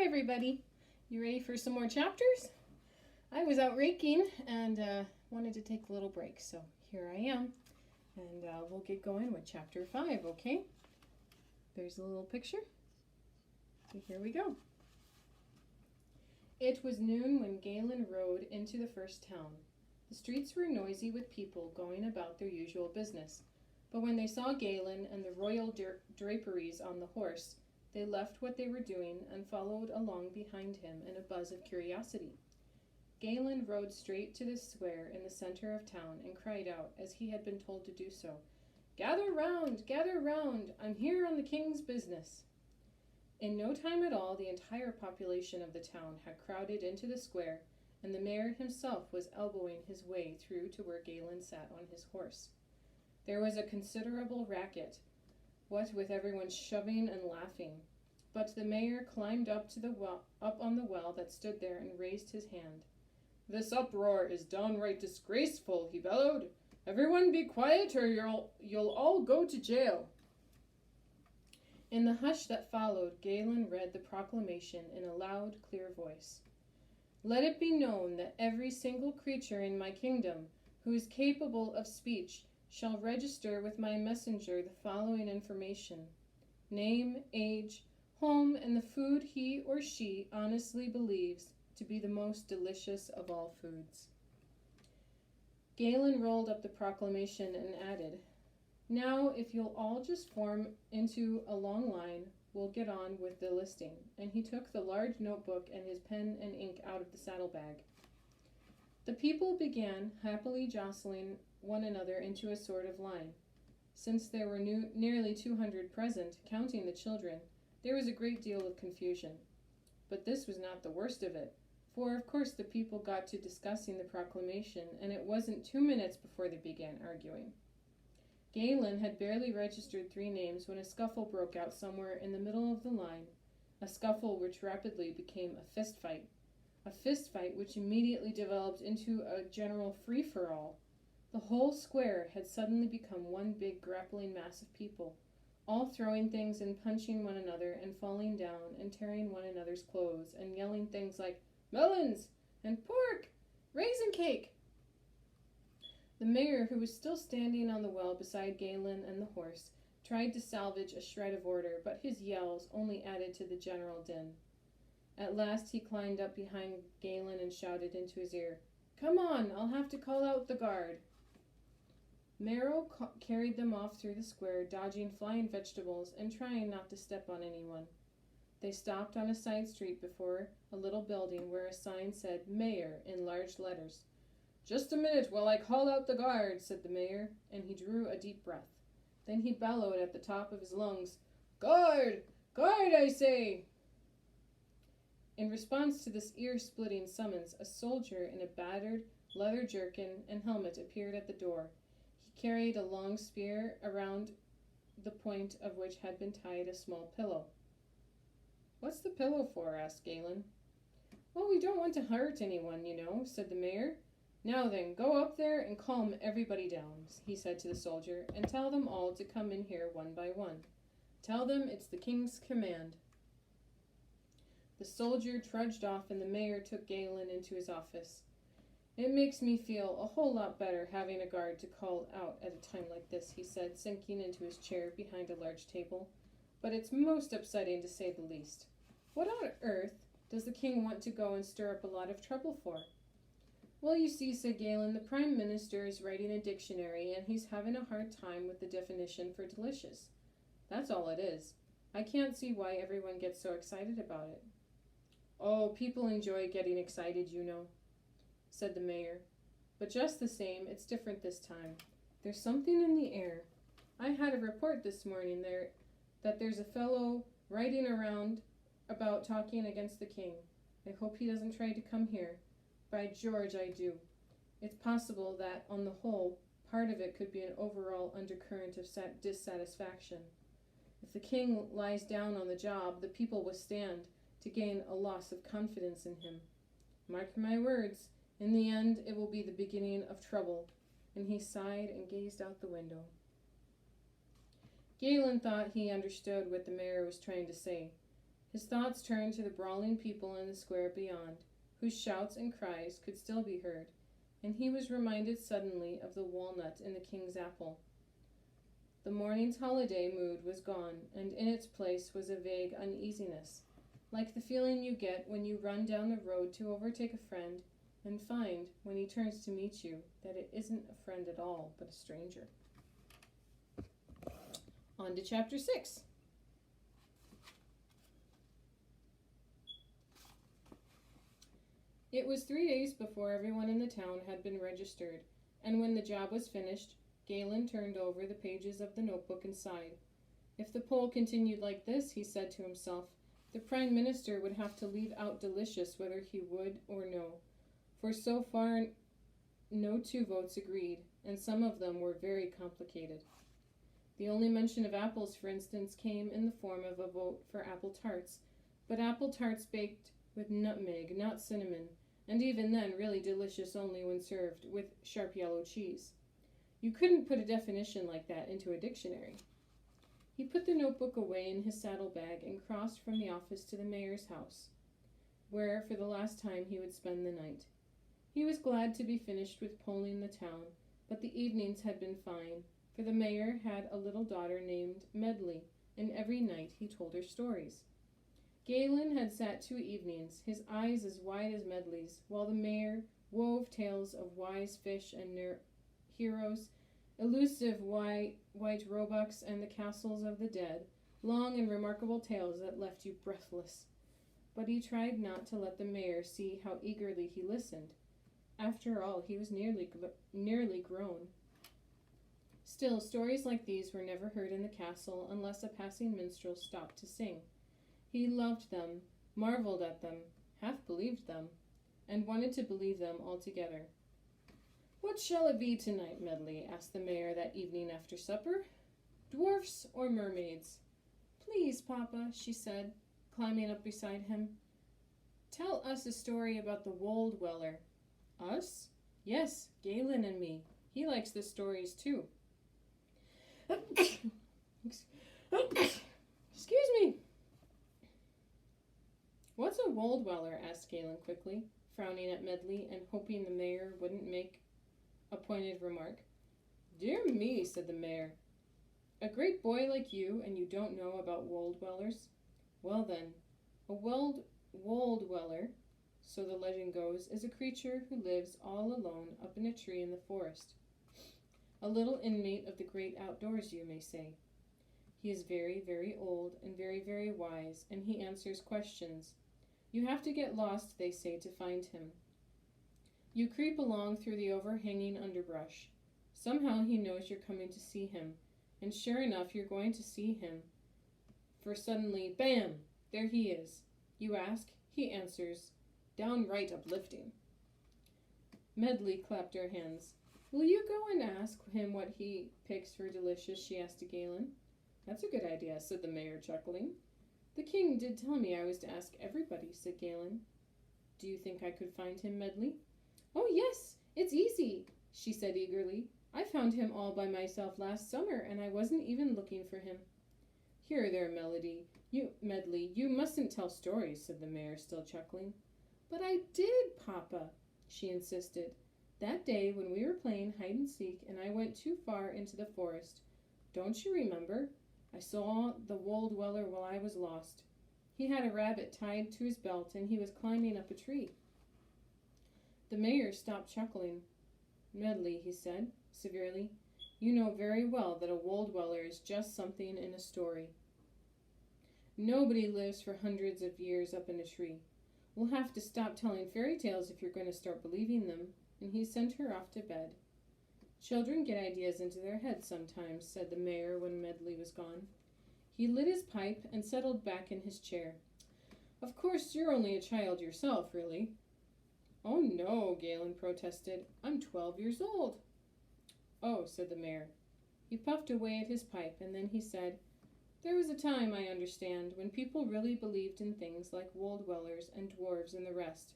everybody. You ready for some more chapters? I was out raking and wanted to take a little break, so here I am. And we'll get going with chapter 5, okay? There's a little picture. So here we go. It was noon when Galen rode into the first town. The streets were noisy with people going about their usual business. But when they saw Galen and the royal draperies on the horse, they left what they were doing and followed along behind him in a buzz of curiosity. Galen rode straight to the square in the center of town and cried out, as he had been told to do so, gather round! I'm here on the king's business." In no time at all, the entire population of the town had crowded into the square, and the mayor himself was elbowing his way through to where Galen sat on his horse. There was a considerable racket, what with everyone shoving and laughing. But the mayor climbed up on the well that stood there and raised his hand. "This uproar is downright disgraceful," he bellowed. "Everyone be quiet or you'll all go to jail." In the hush that followed, Galen read the proclamation in a loud, clear voice. "Let it be known that every single creature in my kingdom who is capable of speech shall register with my messenger the following information: name, age, home, and the food he or she honestly believes to be the most delicious of all foods." Galen rolled up the proclamation and added, "Now, if you'll all just form into a long line, we'll get on with the listing," and he took the large notebook and his pen and ink out of the saddlebag. The people began happily jostling one another into a sort of line. Since there were nearly 200 present, counting the children, there was a great deal of confusion. But this was not the worst of it, for of course the people got to discussing the proclamation, and it wasn't 2 minutes before they began arguing. Galen had barely registered 3 names when a scuffle broke out somewhere in the middle of the line, a scuffle which rapidly became a fist fight which immediately developed into a general free-for-all. The whole square had suddenly become one big grappling mass of people, all throwing things and punching one another and falling down and tearing one another's clothes and yelling things like "melons" and "pork," "raisin cake." The mayor, who was still standing on the well beside Galen and the horse, tried to salvage a shred of order, but his yells only added to the general din. At last he climbed up behind Galen and shouted into his ear, "Come on, I'll have to call out the guard." Merrill carried them off through the square, dodging flying vegetables and trying not to step on anyone. They stopped on a side street before a little building where a sign said "Mayor" in large letters. "Just a minute while I call out the guard," said the mayor, and he drew a deep breath. Then he bellowed at the top of his lungs, "Guard! Guard, I say!" In response to this ear-splitting summons, a soldier in a battered leather jerkin and helmet appeared at the door. He carried a long spear, around the point of which had been tied a small pillow. "What's the pillow for?" asked Galen. "Well, we don't want to hurt anyone, you know," said the mayor. "Now then, go up there and calm everybody down," he said to the soldier, "and tell them all to come in here one by one. Tell them it's the king's command." The soldier trudged off, and the mayor took Galen into his office. "It makes me feel a whole lot better having a guard to call out at a time like this," he said, sinking into his chair behind a large table. "But it's most upsetting, to say the least. What on earth does the king want to go and stir up a lot of trouble for?" "Well, you see," said Galen, "the prime minister is writing a dictionary, and he's having a hard time with the definition for delicious. That's all it is. I can't see why everyone gets so excited about it." "Oh, people enjoy getting excited, you know," said the mayor. "But just the same, it's different this time. There's something in the air. I had a report this morning that there's a fellow riding around about talking against the king. I hope he doesn't try to come here. By George, I do. It's possible that, on the whole, part of it could be an overall undercurrent of dissatisfaction. If the king lies down on the job, the people will stand to gain a loss of confidence in him. Mark my words, in the end it will be the beginning of trouble," and he sighed and gazed out the window. Galen thought he understood what the mayor was trying to say. His thoughts turned to the brawling people in the square beyond, whose shouts and cries could still be heard, and he was reminded suddenly of the walnut in the king's apple. The morning's holiday mood was gone, and in its place was a vague uneasiness, like the feeling you get when you run down the road to overtake a friend and find, when he turns to meet you, that it isn't a friend at all, but a stranger. On to chapter 6. It was 3 days before everyone in the town had been registered, and when the job was finished, Galen turned over the pages of the notebook and sighed. If the poll continued like this, he said to himself, the Prime Minister would have to leave out Delicious whether he would or no, for so far no two votes agreed, and some of them were very complicated. The only mention of apples, for instance, came in the form of a vote for apple tarts, but apple tarts baked with nutmeg, not cinnamon, and even then really delicious only when served with sharp yellow cheese. You couldn't put a definition like that into a dictionary. He put the notebook away in his saddlebag and crossed from the office to the mayor's house, where for the last time he would spend the night. He was glad to be finished with polling the town, but the evenings had been fine, for the mayor had a little daughter named Medley, and every night he told her stories. Galen had sat 2 evenings, his eyes as wide as Medley's, while the mayor wove tales of wise fish and heroes, elusive white roebucks and the castles of the dead, long and remarkable tales that left you breathless. But he tried not to let the mayor see how eagerly he listened. After all, he was nearly grown. Still, stories like these were never heard in the castle unless a passing minstrel stopped to sing. He loved them, marveled at them, half believed them, and wanted to believe them altogether. What shall it be tonight, Medley? Asked the mayor that evening after supper. Dwarfs or mermaids? Please, Papa, she said, climbing up beside him. Tell us a story about the Wold Weller. Us? Yes, Galen and me. He likes the stories too. Excuse me. What's a Wold Weller? Asked Galen quickly, frowning at Medley and hoping the mayor wouldn't make a pointed remark. Dear me, said the mayor. A great boy like you, and you don't know about Wold Wellers? Well then, a Wold Weller, so the legend goes, is a creature who lives all alone up in a tree in the forest. A little inmate of the great outdoors, you may say. He is very, very old and very, very wise, and he answers questions. You have to get lost, they say, to find him. You creep along through the overhanging underbrush. Somehow he knows you're coming to see him, and sure enough you're going to see him. For suddenly, bam! There he is. You ask, he answers, downright uplifting. Medley clapped her hands. Will you go and ask him what he picks for Delicious? She asked Galen. That's a good idea, said the mayor, chuckling. The king did tell me I was to ask everybody, said Galen. Do you think I could find him, Medley? Oh, yes, it's easy, she said eagerly. I found him all by myself last summer, and I wasn't even looking for him. Here there, Medley, you mustn't tell stories, said the mayor, still chuckling. But I did, Papa, she insisted. That day when we were playing hide and seek and I went too far into the forest. Don't you remember? I saw the Wold Weller while I was lost. He had a rabbit tied to his belt and he was climbing up a tree. The mayor stopped chuckling. Medley, he said severely, you know very well that a Wold Weller is just something in a story. Nobody lives for hundreds of years up in a tree. We'll have to stop telling fairy tales if you're going to start believing them, and he sent her off to bed. Children get ideas into their heads sometimes, said the mayor when Medley was gone. He lit his pipe and settled back in his chair. Of course, you're only a child yourself, really. Oh, no, Galen protested. I'm 12 years old. Oh, said the mayor. He puffed away at his pipe, and then he said, there was a time, I understand, when people really believed in things like Wold Wellers and dwarves and the rest.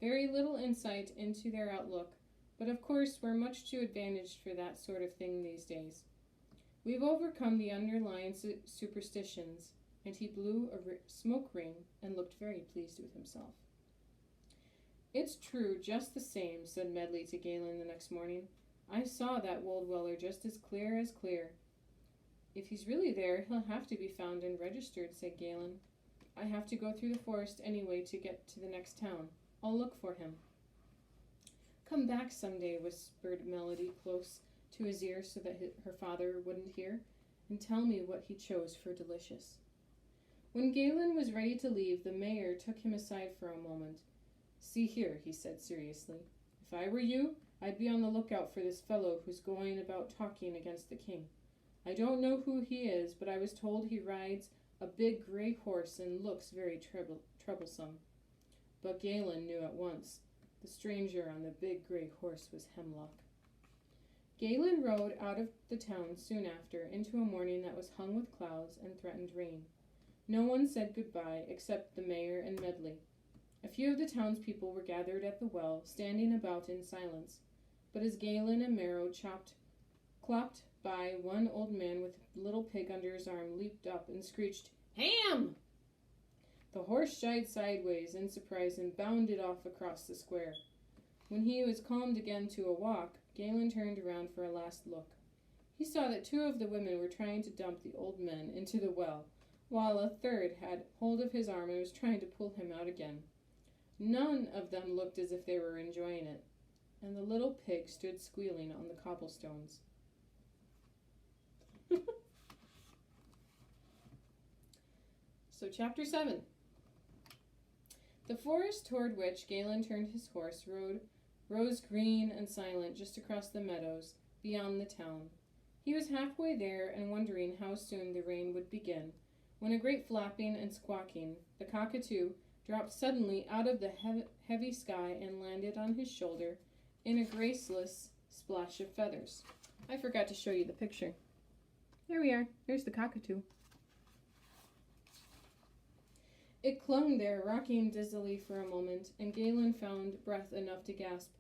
Very little insight into their outlook, but of course we're much too advantaged for that sort of thing these days. We've overcome the underlying superstitions, and he blew a smoke ring and looked very pleased with himself. "It's true, just the same," said Medley to Galen the next morning. "I saw that Wold Weller just as clear as clear." "If he's really there, he'll have to be found and registered," said Galen. "I have to go through the forest anyway to get to the next town. I'll look for him." "Come back someday," whispered Melody close to his ear so that her father wouldn't hear, "and tell me what he chose for delicious." When Galen was ready to leave, the mayor took him aside for a moment. "See here," he said seriously, "if I were you, I'd be on the lookout for this fellow who's going about talking against the king. I don't know who he is, but I was told he rides a big gray horse and looks very troublesome." But Galen knew at once. The stranger on the big gray horse was Hemlock. Galen rode out of the town soon after into a morning that was hung with clouds and threatened rain. No one said goodbye except the mayor and Medley. A few of the townspeople were gathered at the well, standing about in silence. But as Galen and Merrow clopped by, one old man with a little pig under his arm leaped up and screeched, "Ham!" The horse shied sideways in surprise and bounded off across the square. When he was calmed again to a walk, Galen turned around for a last look. He saw that two of the women were trying to dump the old men into the well, while a third had hold of his arm and was trying to pull him out again. None of them looked as if they were enjoying it, and the little pig stood squealing on the cobblestones. So, Chapter 7. The forest toward which Galen turned his horse rose green and silent just across the meadows, beyond the town. He was halfway there and wondering how soon the rain would begin, when a great flapping and squawking, the cockatoo, dropped suddenly out of the heavy sky and landed on his shoulder in a graceless splash of feathers. I forgot to show you the picture. There we are. There's the cockatoo. It clung there, rocking dizzily for a moment, and Galen found breath enough to gasp,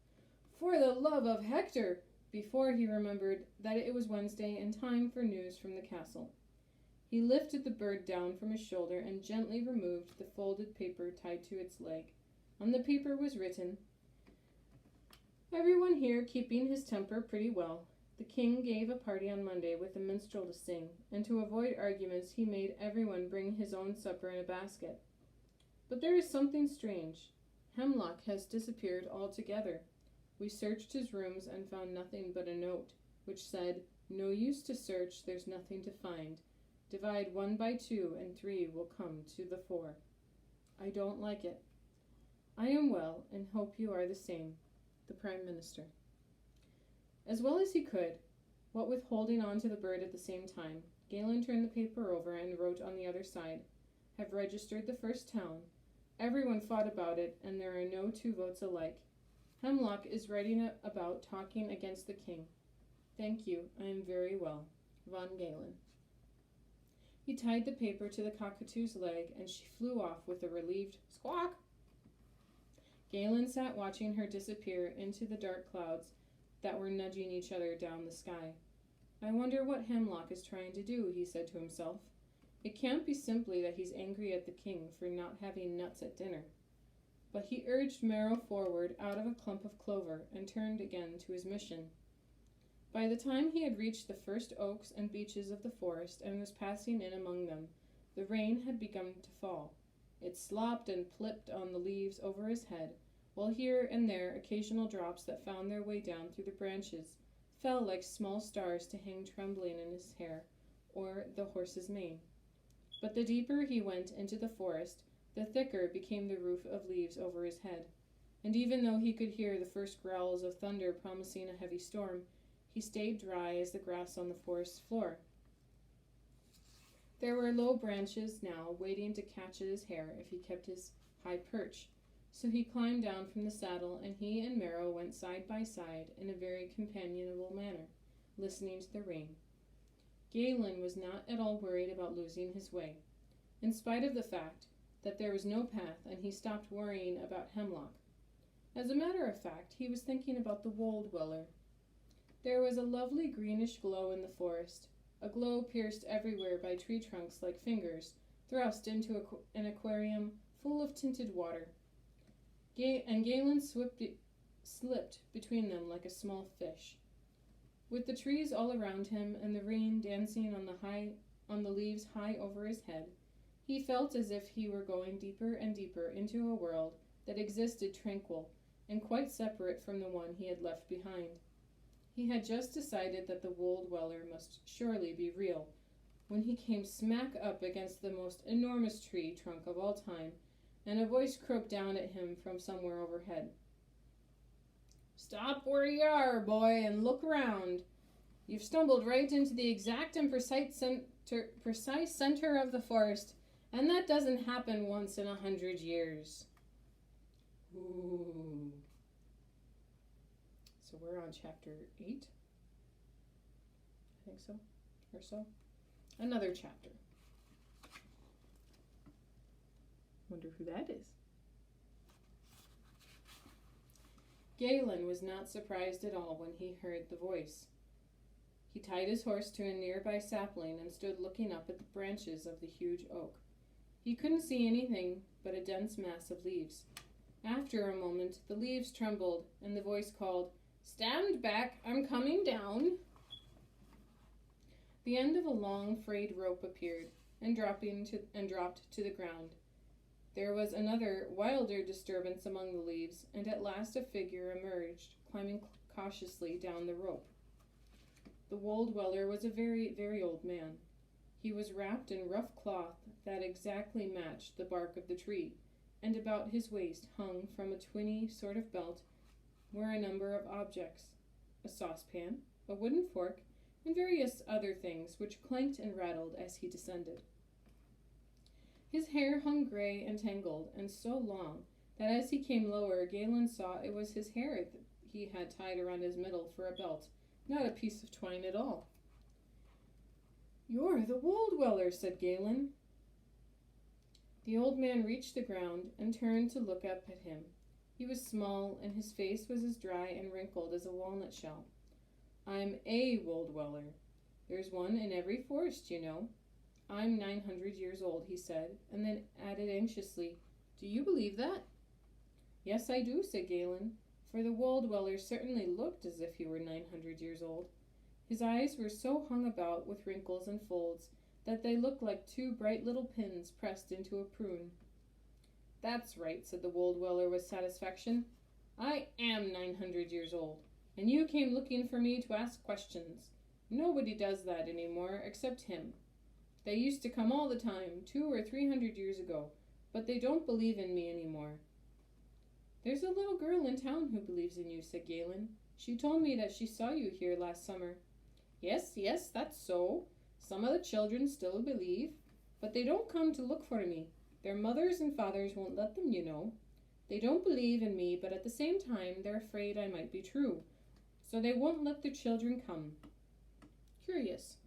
"For the love of Hector!" before he remembered that it was Wednesday and time for news from the castle. He lifted the bird down from his shoulder and gently removed the folded paper tied to its leg. On the paper was written, "Everyone here keeping his temper pretty well. The king gave a party on Monday with a minstrel to sing, and to avoid arguments he made everyone bring his own supper in a basket. But there is something strange. Hemlock has disappeared altogether. We searched his rooms and found nothing but a note, which said, 'No use to search, there's nothing to find. Divide 1 by 2, and 3 will come to the 4. I don't like it. I am well, and hope you are the same. The Prime Minister." As well as he could, what with holding on to the bird at the same time, Galen turned the paper over and wrote on the other side, "Have registered the first town. Everyone fought about it, and there are no two votes alike. Hemlock is writing about talking against the king. Thank you, I am very well. Von Galen." He tied the paper to the cockatoo's leg, and she flew off with a relieved squawk. Galen sat watching her disappear into the dark clouds that were nudging each other down the sky. "I wonder what Hemlock is trying to do," he said to himself. "It can't be simply that he's angry at the king for not having nuts at dinner." But he urged Merrow forward out of a clump of clover and turned again to his mission. By the time he had reached the first oaks and beeches of the forest and was passing in among them, the rain had begun to fall. It slopped and plipped on the leaves over his head, while here and there occasional drops that found their way down through the branches fell like small stars to hang trembling in his hair or the horse's mane. But the deeper he went into the forest, the thicker became the roof of leaves over his head, and even though he could hear the first growls of thunder promising a heavy storm, he stayed dry as the grass on the forest floor. There were low branches now waiting to catch at his hair if he kept his high perch, so he climbed down from the saddle, and he and Merrow went side by side in a very companionable manner, listening to the rain. Galen was not at all worried about losing his way, in spite of the fact that there was no path, and he stopped worrying about Hemlock. As a matter of fact, he was thinking about the Wold Weller. There was a lovely greenish glow in the forest, a glow pierced everywhere by tree trunks like fingers, thrust into an aquarium full of tinted water. And Galen slipped between them like a small fish. With the trees all around him and the rain dancing on the leaves high over his head, he felt as if he were going deeper and deeper into a world that existed tranquil and quite separate from the one he had left behind. He had just decided that the Wold Weller must surely be real, when he came smack up against the most enormous tree trunk of all time, and a voice croaked down at him from somewhere overhead. "Stop where you are, boy, and look around. You've stumbled right into the exact and precise center of the forest, and that doesn't happen once in 100 years. Ooh. So we're on chapter 8. I think so, or so. Another chapter. Wonder who that is. Galen was not surprised at all when he heard the voice. He tied his horse to a nearby sapling and stood looking up at the branches of the huge oak. He couldn't see anything but a dense mass of leaves. After a moment, the leaves trembled, and the voice called, "Stand back, I'm coming down." The end of a long frayed rope appeared and dropped to the ground. There was another, wilder disturbance among the leaves, and at last a figure emerged, climbing cautiously down the rope. The Wold Weller was a very, very old man. He was wrapped in rough cloth that exactly matched the bark of the tree, and about his waist hung from a twinny sort of belt were a number of objects, a saucepan, a wooden fork, and various other things which clanked and rattled as he descended. His hair hung gray and tangled, and so long that as he came lower, Galen saw it was his hair that he had tied around his middle for a belt, not a piece of twine at all. "You're the Wold Weller," said Galen. The old man reached the ground and turned to look up at him. He was small, and his face was as dry and wrinkled as a walnut shell. "I'm a Wold Weller. There's one in every forest, you know. I'm 900 years old," he said, and then added anxiously, "Do you believe that?" "Yes, I do," said Galen, for the Wold Weller certainly looked as if he were 900 years old. His eyes were so hung about with wrinkles and folds that they looked like two bright little pins pressed into a prune. "That's right," said the Wold Weller with satisfaction. "I am 900 years old, and you came looking for me to ask questions. Nobody does that any more except him. They used to come all the time, 200 or 300 years ago, but they don't believe in me any more." "There's a little girl in town who believes in you," said Galen. "She told me that she saw you here last summer." Yes, that's so. Some of the children still believe, but they don't come to look for me. Their mothers and fathers won't let them, you know. They don't believe in me, but at the same time they're afraid I might be true, so they won't let their children come. Curious."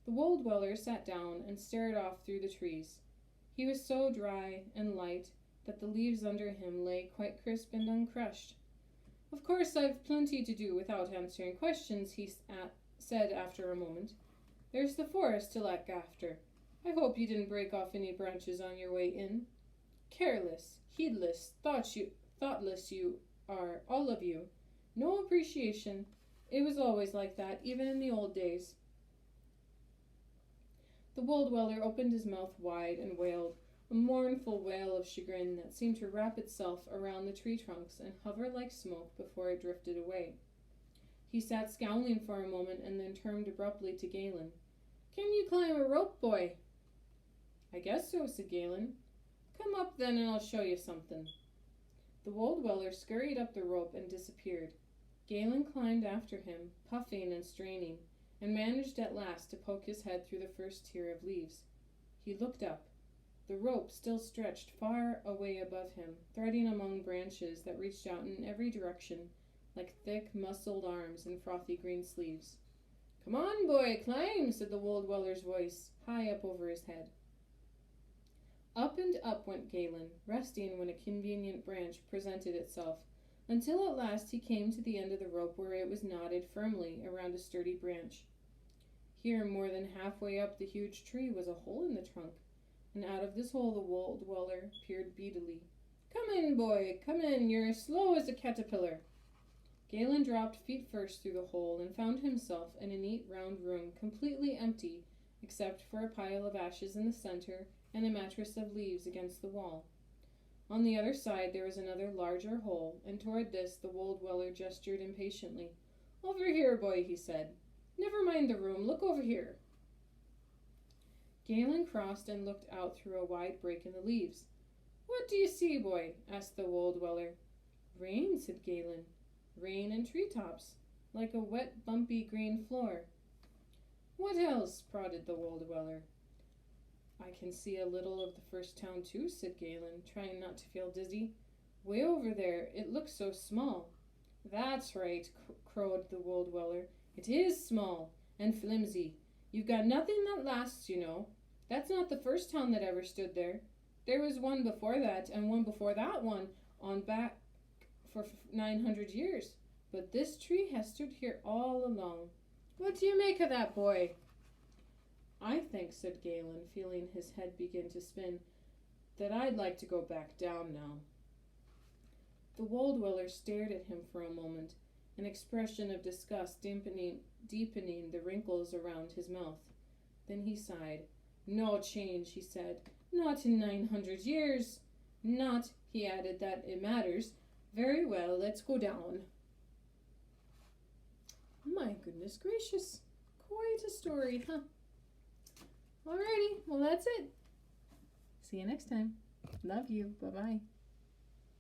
The Wold Weller sat down and stared off through the trees. He was so dry and light that the leaves under him lay quite crisp and uncrushed. "Of course I've plenty to do without answering questions," he said after a moment. "There's the forest to look after. I hope you didn't break off any branches on your way in. Careless, heedless, thoughtless you are, all of you. No appreciation. It was always like that, even in the old days." The Wold Weller opened his mouth wide and wailed, a mournful wail of chagrin that seemed to wrap itself around the tree trunks and hover like smoke before it drifted away. He sat scowling for a moment and then turned abruptly to Galen. "Can you climb a rope, boy?" "I guess so," said Galen. "Come up then and I'll show you something." The Wold Weller scurried up the rope and disappeared. Galen climbed after him, puffing and straining, and managed at last to poke his head through the first tier of leaves. He looked up. The rope still stretched far away above him, threading among branches that reached out in every direction, like thick, muscled arms and frothy green sleeves. "Come on, boy, climb," said the Wold Weller's voice, high up over his head. Up and up went Galen, resting when a convenient branch presented itself, until at last he came to the end of the rope where it was knotted firmly around a sturdy branch. Here, more than halfway up the huge tree, was a hole in the trunk, and out of this hole the Wool Dweller peered beadily. Come in, boy, come in, you're as slow as a caterpillar. Galen dropped feet first through the hole and found himself in a neat round room, completely empty, except for a pile of ashes in the center and a mattress of leaves against the wall. On the other side there was another larger hole, and toward this the Wool Dweller gestured impatiently. Over here, boy, he said. Never mind the room, look over here. Galen crossed and looked out through a wide break in the leaves. What do you see, boy? Asked the Wool Dweller. Rain, said Galen. Rain and treetops, like a wet, bumpy green floor. What else? Prodded the Wool Dweller. I can see a little of the first town too, said Galen, trying not to feel dizzy. Way over there, it looks so small. That's right, crowed the Wool Dweller. It is small and flimsy. You've got nothing that lasts, you know. That's not the first town that ever stood there. There was one before that, and one before that one, on back for 900 years. But this tree has stood here all along. What do you make of that, boy? I think, said Galen, feeling his head begin to spin, that I'd like to go back down now. The Wool Dweller stared at him for a moment, an expression of disgust deepening the wrinkles around his mouth. Then he sighed. No change, he said. Not in 900 years. Not, he added, that it matters. Very well, let's go down. My goodness gracious. Quite a story, huh? Alrighty, well that's it. See you next time. Love you. Bye-bye.